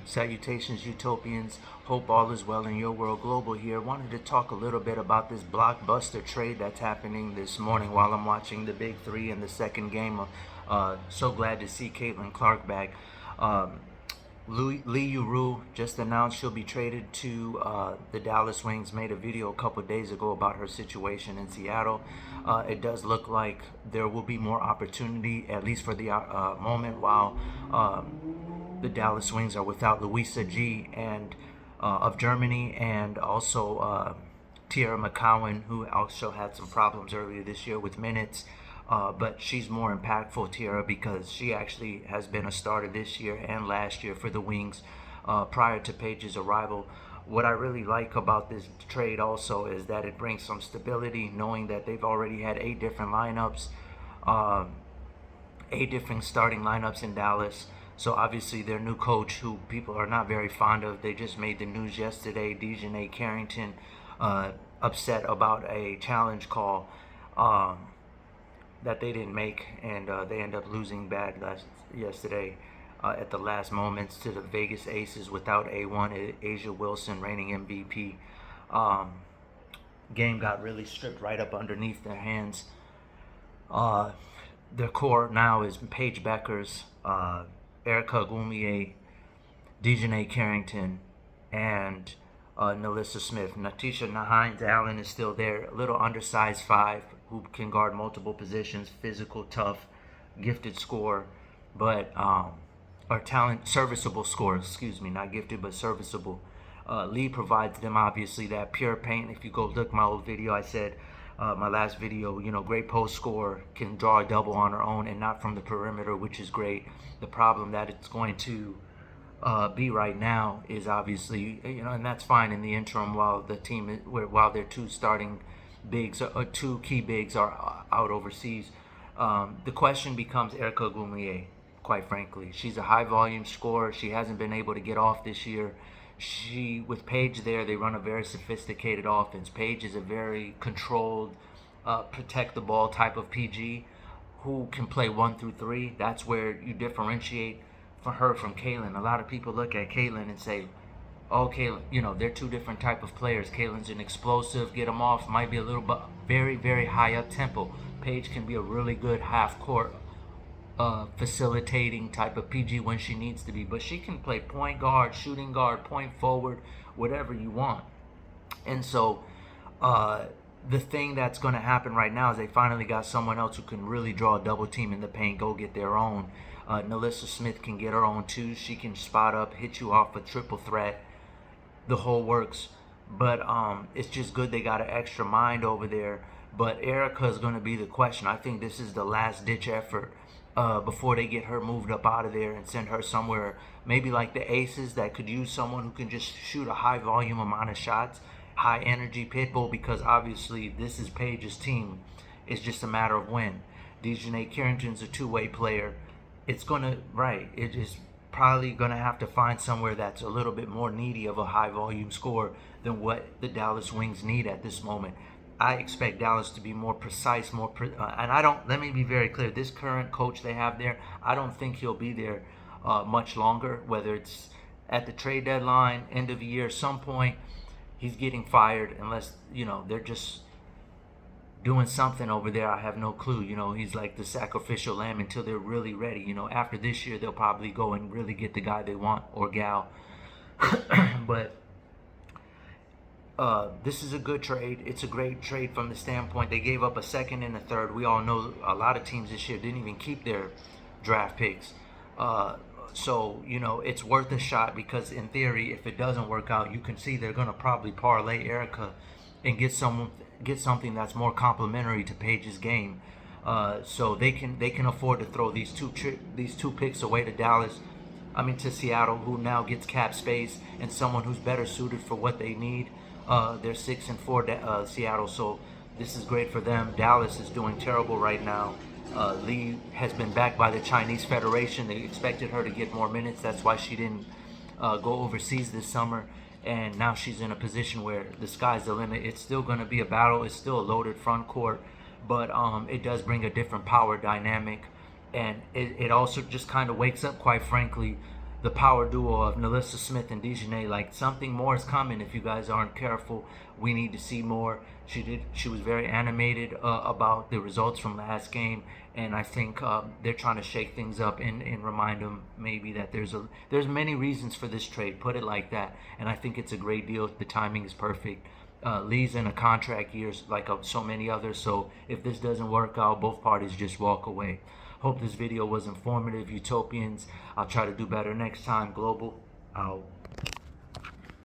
Salutations, Utopians. Hope all is well in your world. Global here. Wanted to talk a little bit about this blockbuster trade that's happening this morning while I'm watching the Big Three in the second game. So glad to see Caitlin Clark back. Um, Lee Yueru just announced she'll be traded to the Dallas Wings. Made a video a couple days ago about her situation in Seattle. It does look like there will be more opportunity, at least for the moment, while the Dallas Wings are without Louisa G and of Germany, and also Tierra McCowan, who also had some problems earlier this year with minutes. But she's more impactful, Tierra, because she actually has been a starter this year and last year for the Wings prior to Paige's arrival. What I really like about this trade also is that it brings some stability, knowing that they've already had 8 different starting lineups in Dallas. So obviously their new coach, who people are not very fond of, they just made the news yesterday. Dejanay Carrington upset about a challenge call that they didn't make, and they end up losing bad yesterday at the last moments to the Vegas Aces without A1 Asia Wilson, reigning MVP. Game got really stripped right up underneath their hands. Their core now is Paige Beckers, Erica Goumier, Dejanay Carrington, and Nalissa Smith. Natisha Hines Allen is still there, a little undersized 5 who can guard multiple positions, physical, tough, gifted scorer, but serviceable scorer, not gifted, but serviceable. Lee provides them obviously that pure paint. If you go look my old video, I said my last video, great post scorer, can draw a double on her own and not from the perimeter, which is great. The problem that it's going to be right now is obviously, and that's fine in the interim while their 2 starting bigs or 2 key bigs are out overseas. The question becomes Erica Goumier. Quite frankly, she's a high volume scorer. She hasn't been able to get off this year. With Paige there, they run a very sophisticated offense. Paige is a very controlled, protect the ball type of PG who can play 1 through 3. That's where you differentiate for her from Kaylin. A lot of people look at Kaylin and say, oh, Kaylin, they're 2 different type of players. Kaylin's an explosive, get them off, might be a little, but very, very high up tempo. Paige can be a really good half court facilitating type of PG when she needs to be, but she can play point guard, shooting guard, point forward, whatever you want. And so the thing that's going to happen right now is they finally got someone else who can really draw a double team in the paint, go get their own. Nalissa Smith can get her own too. She can spot up, hit you off a triple threat, the whole works. But it's just good they got an extra mind over there. But Erica is going to be the question. I think this is the last ditch effort before they get her moved up out of there and send her somewhere, maybe like the Aces, that could use someone who can just shoot a high volume amount of shots, high energy pitbull, because obviously this is Paige's team. It's just a matter of when. Dejanay Carrington's a 2-way player. It is probably gonna have to find somewhere that's a little bit more needy of a high volume score than what the Dallas Wings need at this moment. I expect Dallas to be more precise, let me be very clear. This current coach they have there, I don't think he'll be there much longer, whether it's at the trade deadline, end of the year, some point, he's getting fired unless, they're just doing something over there. I have no clue. He's like the sacrificial lamb until they're really ready. After this year, they'll probably go and really get the guy they want or gal. But this is a good trade. It's a great trade from the standpoint they gave up a second and a third. We all know a lot of teams this year didn't even keep their draft picks. So it's worth a shot, because in theory, if it doesn't work out, you can see they're going to probably parlay Erica and get something that's more complementary to Paige's game. So they can afford to throw these two picks away to Seattle, who now gets cap space and someone who's better suited for what they need. They're 6-4 Seattle, so this is great for them. Dallas is doing terrible right now. Lee has been backed by the Chinese Federation. They expected her to get more minutes. That's why she didn't go overseas this summer. And now she's in a position where the sky's the limit. It's still going to be a battle. It's still a loaded front court, but it does bring a different power dynamic. And it also just kind of wakes up, quite frankly, the power duo of Nalissa Smith and Dejanay. Like, something more is coming if you guys aren't careful. We need to see more. She was very animated about the results from last game, and I think they're trying to shake things up and remind them maybe that there's many reasons for this trade. Put it like that, and I think it's a great deal. The timing is perfect. Lee's in a contract year like so many others, so if this doesn't work out, both parties just walk away. Hope this video was informative, Utopians. I'll try to do better next time. Global out.